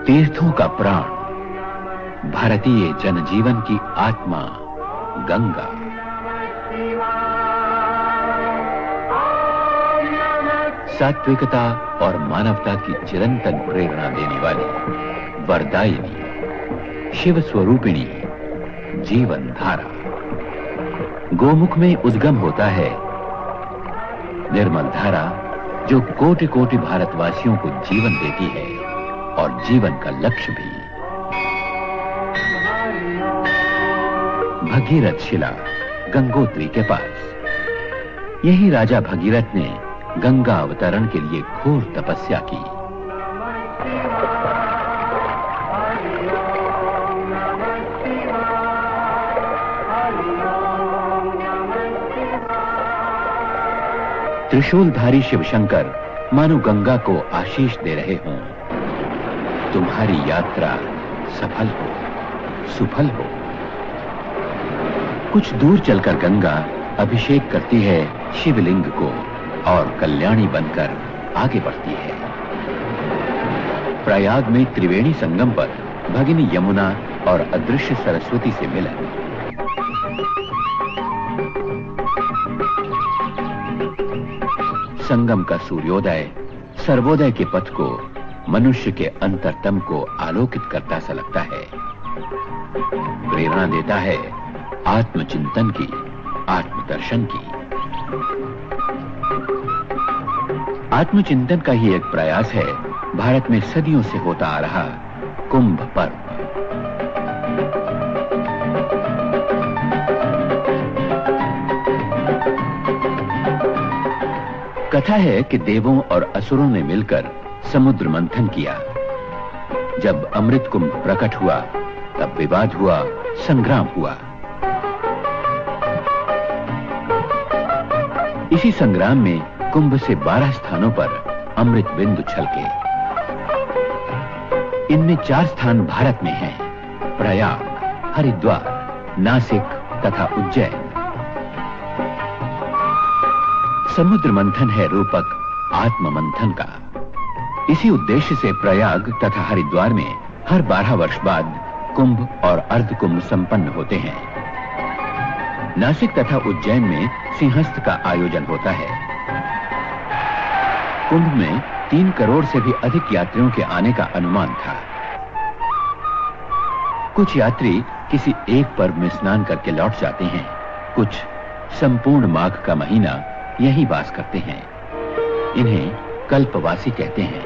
तीर्थों का प्राण, भारतीय जनजीवन की आत्मा गंगा। सात्विकता और मानवता की चिरंतन प्रेरणा देने वाली वरदायिनी, शिव स्वरूपिणी जीवन धारा। गोमुख में उद्गम होता है निर्मल धारा, जो कोटि कोटि भारतवासियों को जीवन देती है और जीवन का लक्ष्य भी। भगीरथ शिला गंगोत्री के पास। यही राजा भगीरथ ने गंगा अवतरण के लिए घोर तपस्या की। त्रिशूलधारी शिवशंकर मानो गंगा को आशीष दे रहे हों, तुम्हारी यात्रा सफल हो, सुफल हो। कुछ दूर चलकर गंगा अभिषेक करती है शिवलिंग को और कल्याणी बनकर आगे बढ़ती है। प्रयाग में त्रिवेणी संगम पर भगिनी यमुना और अदृश्य सरस्वती से मिलन। संगम का सूर्योदय सर्वोदय के पथ को, मनुष्य के अंतरतम को आलोकित करता सा लगता है। प्रेरणा देता है आत्मचिंतन की, आत्मदर्शन की। आत्मचिंतन का ही एक प्रयास है भारत में सदियों से होता आ रहा कुंभ पर्व। कथा है कि देवों और असुरों ने मिलकर समुद्र मंथन किया। जब अमृत कुंभ प्रकट हुआ, तब विवाद हुआ, संग्राम हुआ। इसी संग्राम में कुंभ से 12 स्थानों पर अमृत बिंदु छलके। इनमें 4 स्थान भारत में हैं: प्रयाग, हरिद्वार, नासिक तथा उज्जैन। समुद्र मंथन है रूपक आत्म मंथन का। इसी उद्देश्य से प्रयाग तथा हरिद्वार में हर 12 वर्ष बाद कुंभ और अर्धकुंभ संपन्न होते हैं। नासिक तथा उज्जैन में सिंहस्थ का आयोजन होता है। कुंभ में 3 करोड़ से भी अधिक यात्रियों के आने का अनुमान था। कुछ यात्री किसी एक पर्व में स्नान करके लौट जाते हैं, कुछ संपूर्ण माघ का महीना यहीं वास करते हैं। इन्हें कल्पवासी कहते हैं।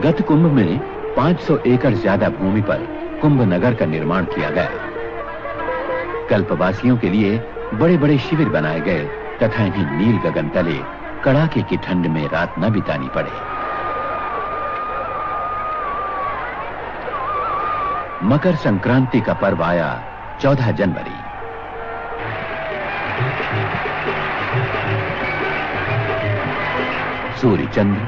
गत कुंभ में 500 एकड़ ज्यादा भूमि पर कुंभ नगर का निर्माण किया गया। कल्पवासियों के लिए बड़े बड़े शिविर बनाए गए तथा इन्हें नील गगन तले कड़ाके की ठंड में रात न बितानी पड़े। मकर संक्रांति का पर्व आया 14 जनवरी। सूर्य चंद्र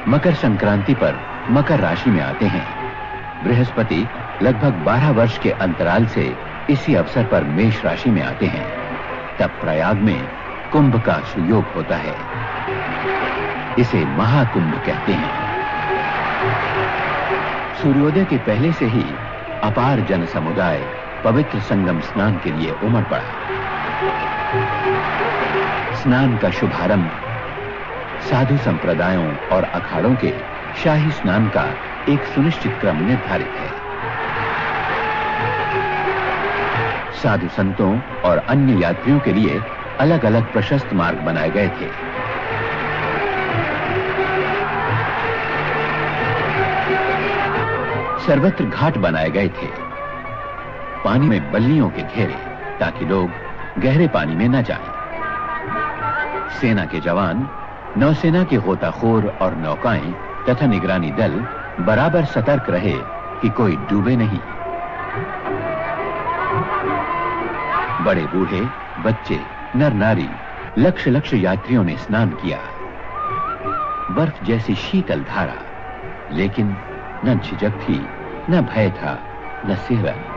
मकर संक्रांति पर मकर राशि में आते हैं। बृहस्पति लगभग 12 वर्ष के अंतराल से इसी अवसर पर मेष राशि में आते हैं। तब प्रयाग में कुंभ का सुयोग होता है। इसे महाकुंभ कहते हैं। सूर्योदय के पहले से ही अपार जन समुदाय पवित्र संगम स्नान के लिए उमड़ पड़ा। स्नान का शुभारंभ साधु संप्रदायों और अखाड़ों के शाही स्नान का एक सुनिश्चित क्रम निर्धारित है। साधु संतों और अन्य यात्रियों के लिए अलग अलग प्रशस्त मार्ग बनाए गए थे। सर्वत्र घाट बनाए गए थे। पानी में बल्लियों के घेरे, ताकि लोग गहरे पानी में न जाएं। सेना के जवान, नौसेना के गोताखोर और नौकाएं तथा निगरानी दल बराबर सतर्क रहे कि कोई डूबे नहीं। बड़े बूढ़े, बच्चे, नर नारी, लक्ष लक्ष यात्रियों ने स्नान किया। बर्फ जैसी शीतल धारा, लेकिन न झिझक थी, न भय था, न सिहरन।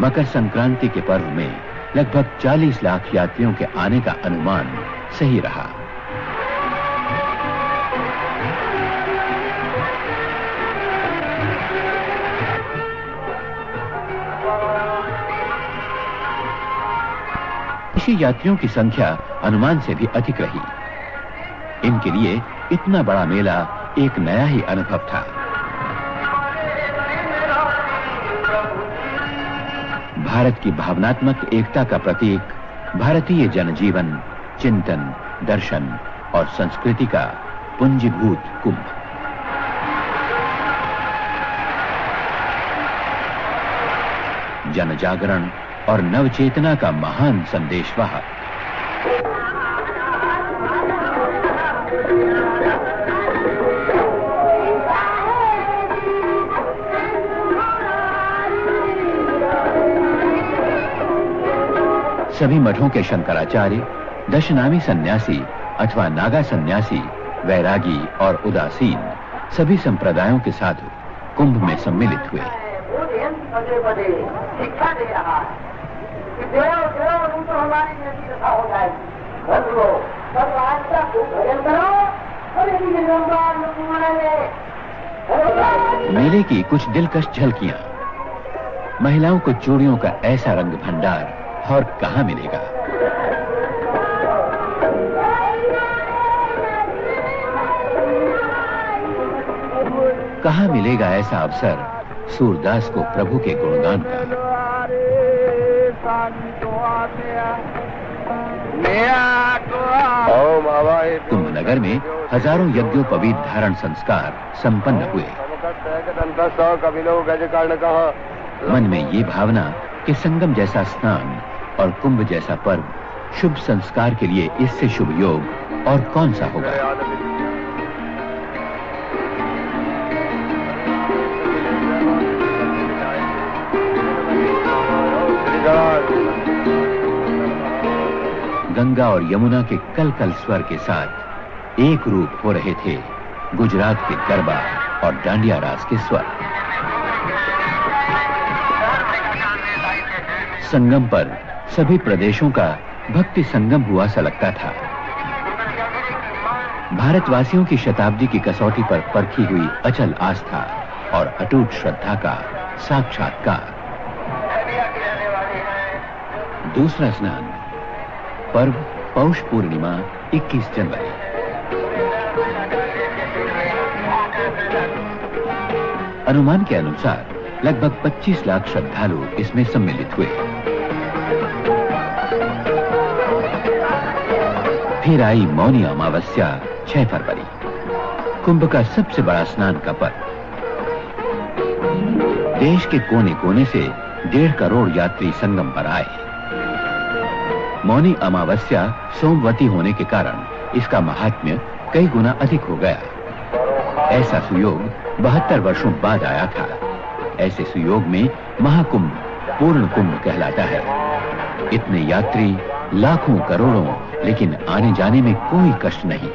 मकर संक्रांति के पर्व में लगभग 40 लाख यात्रियों के आने का अनुमान सही रहा। विदेशी यात्रियों की संख्या अनुमान से भी अधिक रही। इनके लिए इतना बड़ा मेला एक नया ही अनुभव था। भारत की भावनात्मक एकता का प्रतीक, भारतीय जनजीवन, चिंतन, दर्शन और संस्कृति का पुंजीभूत कुंभ। जनजागरण और नवचेतना का महान संदेशवाहक। सभी मठों के शंकराचार्य, दशनामी सन्यासी अथवा नागा सन्यासी, वैरागी और उदासीन सभी संप्रदायों के साधु कुंभ में सम्मिलित हुए। शिक्षा दे रहा है कि देव तुम तो हमारी जैसी कथा हो जाएगी, भर लो सब आस्था को भजन करो और मेले की कुछ दिलकश झलकियां। महिलाओं को चूड़ियों का ऐसा रंग भंडार और कहां मिलेगा। कहां मिलेगा ऐसा अवसर सूरदास को प्रभु के गुणगान का। कुंभनगर में हजारों यज्ञोपवीत धारण संस्कार संपन्न हुए। मन में ये भावना कि संगम जैसा स्नान और कुंभ जैसा पर्व शुभ संस्कार के लिए इससे शुभ योग और कौन सा होगा। गंगा और यमुना के कल कल स्वर के साथ एक रूप हो रहे थे गुजरात के गरबा और डांडिया रास के स्वर। संगम पर सभी प्रदेशों का भक्ति संगम हुआ सा लगता था। भारतवासियों की शताब्दी की कसौटी पर परखी हुई अचल आस्था और अटूट श्रद्धा का साक्षात्कार। दूसरा स्नान, पर्व पौष पूर्णिमा 21 जनवरी। अनुमान के अनुसार लगभग 25 लाख श्रद्धालु इसमें सम्मिलित हुए। फिर आई मौनी अमावस्या 6 फरवरी, कुंभ का सबसे बड़ा स्नान का पर्व। देश के कोने कोने से 1.5 करोड़ यात्री संगम पर आए। मौनी अमावस्या सोमवती होने के कारण इसका महात्म्य कई गुना अधिक हो गया। ऐसा सुयोग 72 वर्षों बाद आया था। ऐसे सुयोग में महाकुंभ पूर्ण कुंभ कहलाता है। इतने यात्री, लाखों करोड़ों, लेकिन आने जाने में कोई कष्ट नहीं।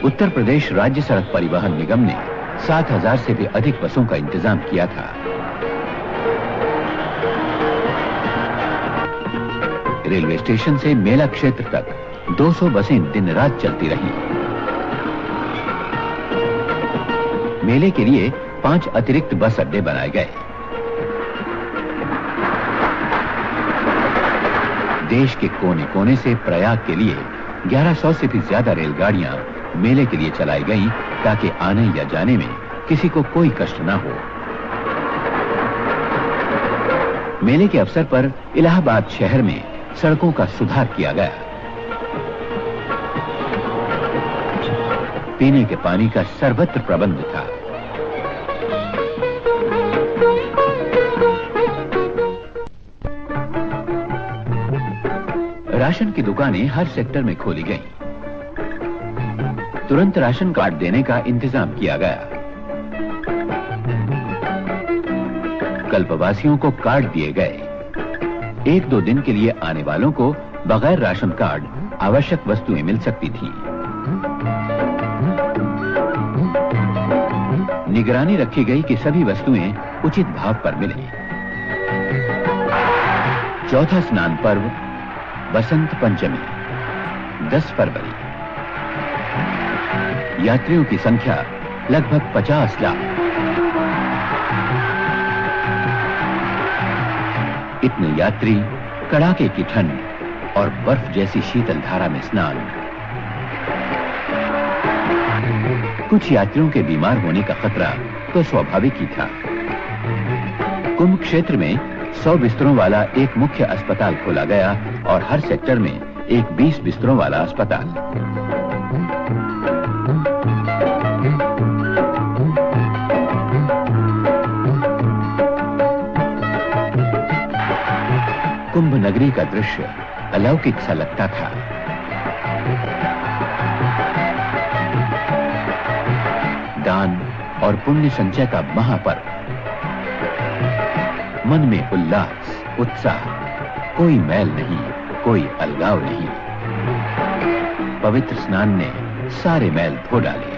उत्तर प्रदेश राज्य सड़क परिवहन निगम ने 7,000 से भी अधिक बसों का इंतजाम किया था। रेलवे स्टेशन से मेला क्षेत्र तक 200 बसें दिन रात चलती रहीं। मेले के लिए 5 अतिरिक्त बस अड्डे बनाए गए। देश के कोने कोने से प्रयाग के लिए 1100 से भी ज्यादा रेलगाड़ियां मेले के लिए चलाई गईं ताकि आने या जाने में किसी को कोई कष्ट ना हो। मेले के अवसर पर इलाहाबाद शहर में सड़कों का सुधार किया गया। पीने के पानी का सर्वत्र प्रबंध था। राशन की दुकानें हर सेक्टर में खोली गईं। तुरंत राशन कार्ड देने का इंतजाम किया गया। कल्पवासियों को कार्ड दिए गए। 1-2 दिन के लिए आने वालों को बगैर राशन कार्ड आवश्यक वस्तुएं मिल सकती थी। निगरानी रखी गई कि सभी वस्तुएं उचित भाव पर मिले। चौथा स्नान पर्व बसंत पंचमी 10 फरवरी। यात्रियों की संख्या लगभग 50 लाख। इतने यात्री कड़ाके की ठंड और बर्फ जैसी शीतल धारा में स्नान। कुछ यात्रियों के बीमार होने का खतरा तो स्वाभाविक ही था। कुंभ क्षेत्र में 100 बिस्तरों वाला एक मुख्य अस्पताल खोला गया और हर सेक्टर में एक 20 बिस्तरों वाला अस्पताल। कुंभ नगरी का दृश्य अलौकिक सा लगता था। दान और पुण्य संचय का महापर्व, मन में उल्लास, उत्साह, कोई मैल नहीं, कोई अलगाव नहीं। पवित्र स्नान ने सारे मैल धो डाले।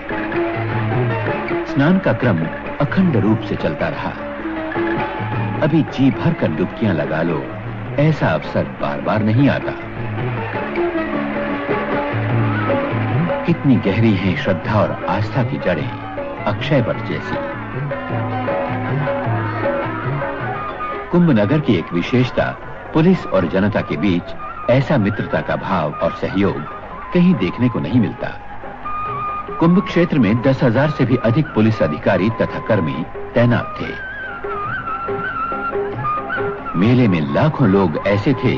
स्नान का क्रम अखंड रूप से चलता रहा। अभी जी भर कर डुबकियां लगा लो, ऐसा अवसर बार बार नहीं आता। कितनी गहरी हैं श्रद्धा और आस्था की जड़ें, अक्षय वट जैसी। कुंभ नगर की एक विशेषता, पुलिस और जनता के बीच ऐसा मित्रता का भाव और सहयोग कहीं देखने को नहीं मिलता। कुंभ क्षेत्र में 10,000 से भी अधिक पुलिस अधिकारी तथा कर्मी तैनात थे। मेले में लाखों लोग ऐसे थे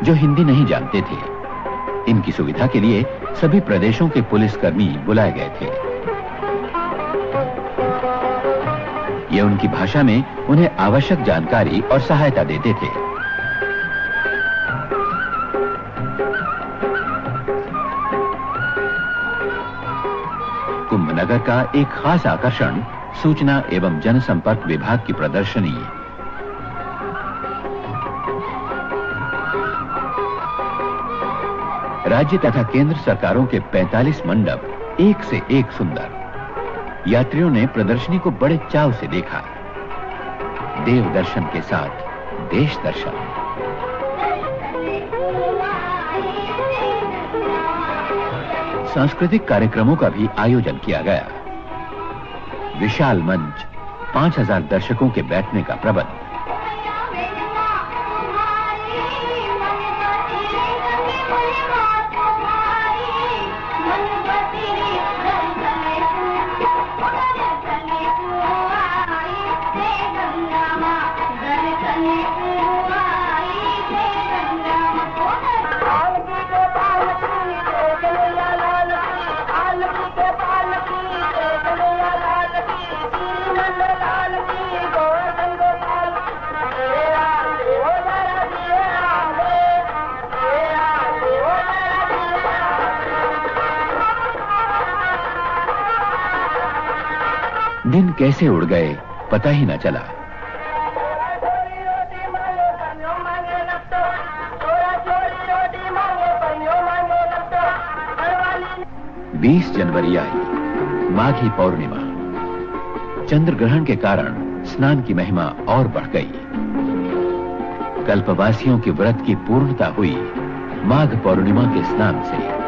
जो हिंदी नहीं जानते थे। इनकी सुविधा के लिए सभी प्रदेशों के पुलिसकर्मी बुलाए गए थे। ये उनकी भाषा में उन्हें आवश्यक जानकारी और सहायता देते थे। कुंभ नगर का एक खास आकर्षण सूचना एवं जनसंपर्क विभाग की प्रदर्शनी। राज्य तथा केंद्र सरकारों के 45 मंडप एक से एक सुंदर। यात्रियों ने प्रदर्शनी को बड़े चाव से देखा। देव दर्शन के साथ देश दर्शन। सांस्कृतिक कार्यक्रमों का भी आयोजन किया गया। विशाल मंच, 5,000 दर्शकों के बैठने का प्रबंध। दिन कैसे उड़ गए पता ही न चला। बीस जनवरी आई, माघी पौर्णिमा। चंद्र ग्रहण के कारण स्नान की महिमा और बढ़ गई। कल्पवासियों के व्रत की पूर्णता हुई माघ पौर्णिमा के स्नान से।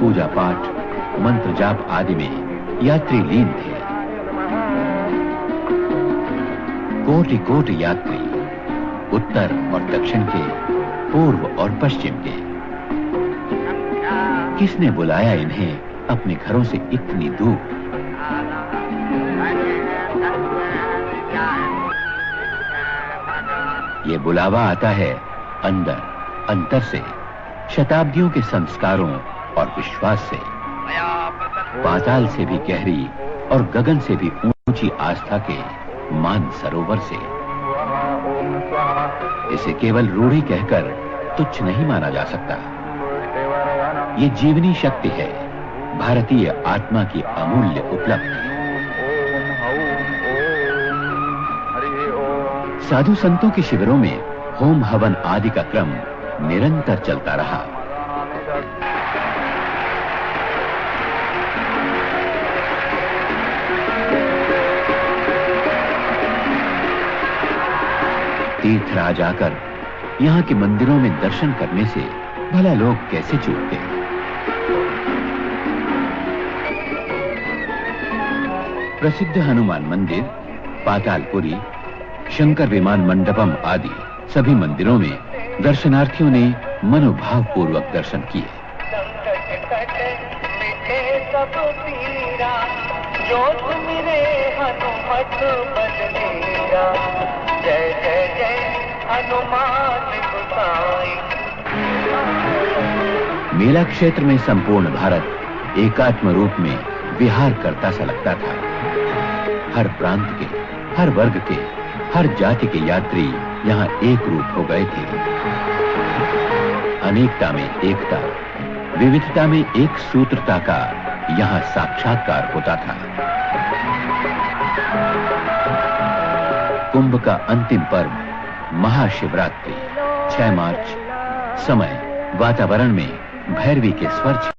पूजा पाठ, मंत्र जाप आदि में यात्री लीन थे। कोटि कोटि यात्री, उत्तर और दक्षिण के, पूर्व और पश्चिम के। किसने बुलाया इन्हें अपने घरों से इतनी दूर? ये बुलावा आता है अंदर, अंतर से, शताब्दियों के संस्कारों और विश्वास से, पाताल से भी गहरी और गगन से भी ऊंची आस्था के मान सरोवर से। इसे केवल रूढ़ी कहकर तुच्छ नहीं माना जा सकता। ये जीवनी शक्ति है, भारतीय आत्मा की अमूल्य उपलब्धि। साधु संतों के शिविरों में होम हवन आदि का क्रम निरंतर चलता रहा। तीर्थराज आकर यहाँ के मंदिरों में दर्शन करने से भला लोग कैसे चूकते हैं। प्रसिद्ध हनुमान मंदिर, पातालपुरी, शंकर विमान मंडपम आदि सभी मंदिरों में दर्शनार्थियों ने मनोभाव पूर्वक दर्शन किए। जो तुमरे हनुमत बलबीरा, जय जय जय हनुमान गोसाई। मेला क्षेत्र में संपूर्ण भारत एकात्म रूप में विहार करता सा लगता था। हर प्रांत के, हर वर्ग के, हर जाति के यात्री यहाँ एक रूप हो गए थे। अनेकता में एकता, विविधता में एक सूत्रता का यहाँ साक्षात्कार होता था। कुंभ का अंतिम पर्व महाशिवरात्रि 6 मार्च। समय वातावरण में भैरवी के स्वर